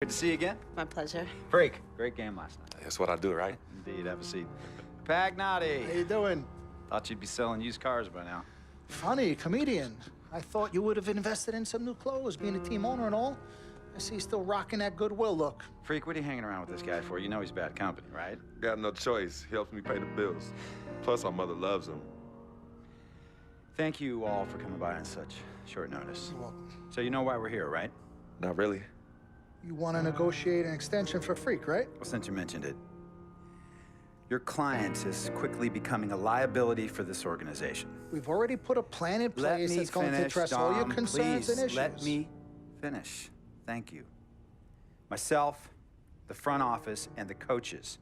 Good to see you again. My pleasure. Freak. Great game last night. That's what I do, right? Indeed. Have a seat. Pagnotti. How you doing? Thought you'd be selling used cars by now. Funny, comedian. I thought you would have invested in some new clothes, being a team owner and all. I see you still rocking that Goodwill look. Freak, what are you hanging around with this guy for? You know he's bad company, right? Got no choice. He helps me pay the bills. Plus, our mother loves him. Thank you all for coming by on such short notice. Well, So you know why we're here, right? Not really. you want to negotiate an extension for Freak, right? Well, since you mentioned it, your client is quickly becoming a liability for this organization. We've already put a plan in place that's going to address all your concerns and issues. Let me finish. Thank you. Myself, the front office, and the coaches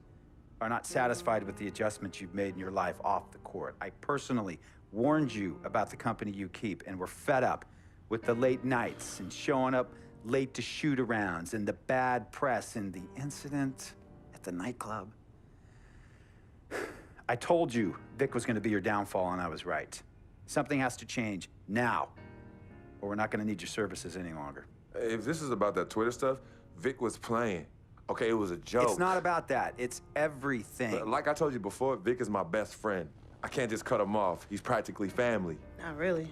are not satisfied with the adjustments you've made in your life off the court. I personally warned you about the company you keep, and we're fed up with the late nights and showing up late to shoot-arounds and the bad press and the incident at the nightclub. I told you Vic was going to be your downfall, and I was right. Something has to change now, or we're not going to need your services any longer. If this is about that Twitter stuff, Vic was playing. Okay, it was a joke. It's not about that. It's everything. But like I told you before, Vic is my best friend. I can't just cut him off. He's practically family. Not really.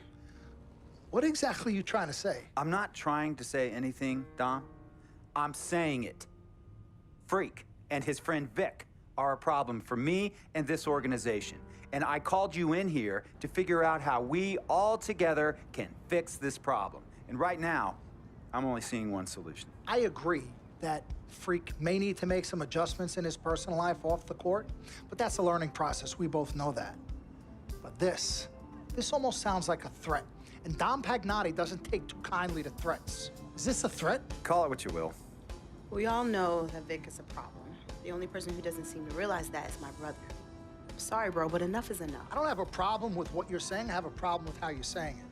What exactly are you trying to say? I'm not trying to say anything, Dom. I'm saying it. Freak and his friend Vic are a problem for me and this organization. And I called you in here to figure out how we all together can fix this problem. And right now, I'm only seeing one solution. I agree that Freak may need to make some adjustments in his personal life off the court, but that's a learning process. We both know that. But this almost sounds like a threat. And Dom Pagnotti doesn't take too kindly to threats. Is this a threat? Call it what you will. We all know that Vic is a problem. The only person who doesn't seem to realize that is my brother. I'm sorry, bro, but enough is enough. I don't have a problem with what you're saying. I have a problem with how you're saying it.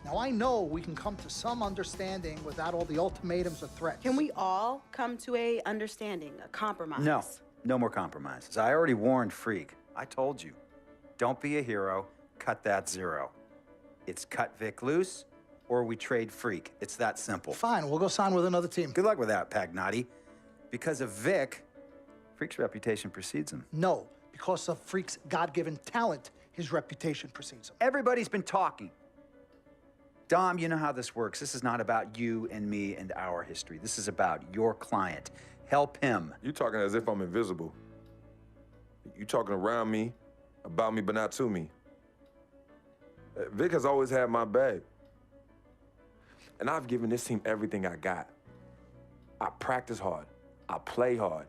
Now, I know we can come to some understanding without all the ultimatums or threats. Can we all come to a understanding, a compromise? No, no more compromises. I already warned Freak. I told you. Don't be a hero. Cut that zero. It's cut Vic loose, or we trade Freak. It's that simple. Fine, we'll go sign with another team. Good luck with that, Pagnotti. Because of Vic, Freak's reputation precedes him. No, because of Freak's God-given talent, his reputation precedes him. Everybody's been talking. Dom, you know how this works. This is not about you and me and our history. This is about your client. Help him. You talking as if I'm invisible. You talking around me, about me, but not to me. Vic has always had my back. And I've given this team everything I got. I practice hard. I play hard.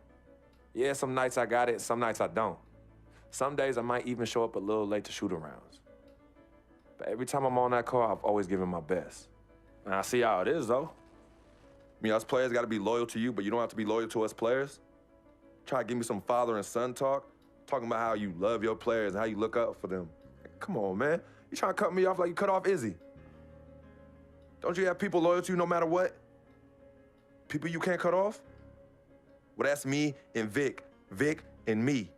Yeah, some nights I got it, some nights I don't. Some days I might even show up a little late to shoot-arounds. But every time I'm on that court, I've always given my best. And I see how it is, though. I mean, us players got to be loyal to you, but you don't have to be loyal to us players. Try to give me some father and son talk, talking about how you love your players and how you look up for them. Come on, man. You trying to cut me off like you cut off Izzy. Don't you have people loyal to you no matter what? People you can't cut off? Well, that's me and Vic. Vic and me.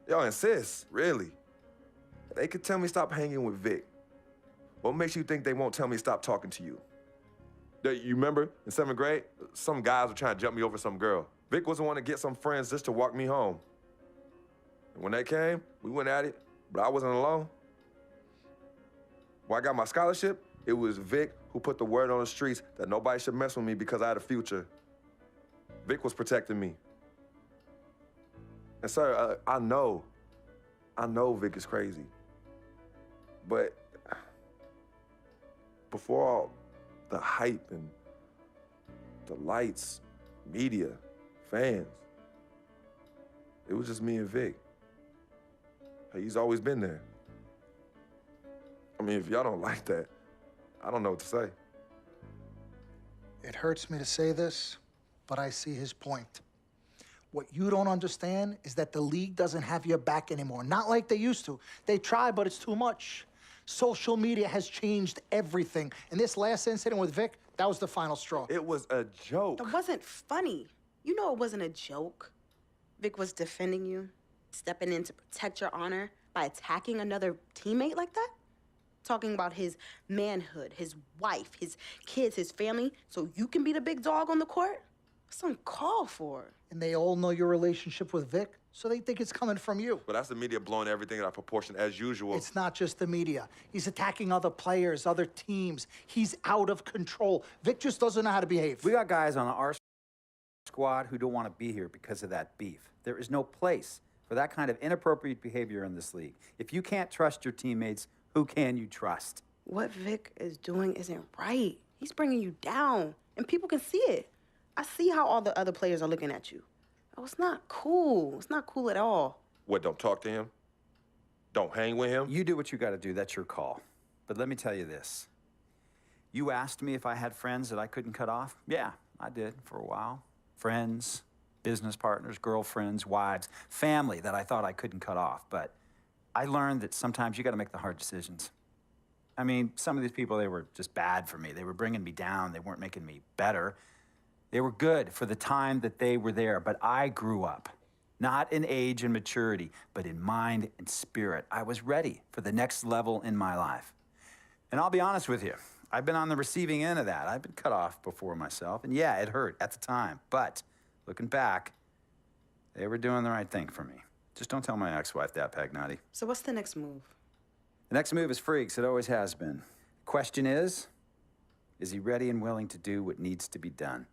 Y'all insist, really. They could tell me stop hanging with Vic. What makes you think they won't tell me stop talking to you? You remember in 7th grade, some guys were trying to jump me over some girl. Vic was the one to get some friends just to walk me home. And when they came, we went at it, but I wasn't alone. When I got my scholarship, it was Vic who put the word on the streets that nobody should mess with me because I had a future. Vic was protecting me. And sir, I know Vic is crazy. But before all the hype and the lights, media, fans, it was just me and Vic. He's always been there. I mean, if y'all don't like that, I don't know what to say. It hurts me to say this, but I see his point. What you don't understand is that the league doesn't have your back anymore. Not like they used to. They try, but it's too much. Social media has changed everything. And this last incident with Vic, that was the final straw. It was a joke. It wasn't funny. You know it wasn't a joke. Vic was defending you, stepping in to protect your honor by attacking another teammate like that. talking about his manhood, his wife, his kids, his family, so you can be the big dog on the court? That's uncalled for. And they all know your relationship with Vic, so they think it's coming from you. But that's the media blowing everything out of proportion as usual. It's not just the media. He's attacking other players, other teams. He's out of control. Vic just doesn't know how to behave. We got guys on our squad who don't want to be here because of that beef. There is no place for that kind of inappropriate behavior in this league. If you can't trust your teammates, who can you trust? What Vic is doing isn't right. He's bringing you down, and people can see it. I see how all the other players are looking at you. Oh, it's not cool. It's not cool at all. What, don't talk to him? Don't hang with him? You do what you got to do. That's your call. But let me tell you this. You asked me if I had friends that I couldn't cut off? Yeah, I did for a while. Friends, business partners, girlfriends, wives, family that I thought I couldn't cut off. But I learned that sometimes you got to make the hard decisions. I mean, some of these people, they were just bad for me. They were bringing me down. They weren't making me better. They were good for the time that they were there, but I grew up, not in age and maturity, but in mind and spirit. I was ready for the next level in my life. And I'll be honest with you, I've been on the receiving end of that. I've been cut off before myself, and yeah, it hurt at the time, but looking back, they were doing the right thing for me. Just don't tell my ex-wife that, Pagnotti. So what's the next move? The next move is Freaks. It always has been. Question is he ready and willing to do what needs to be done?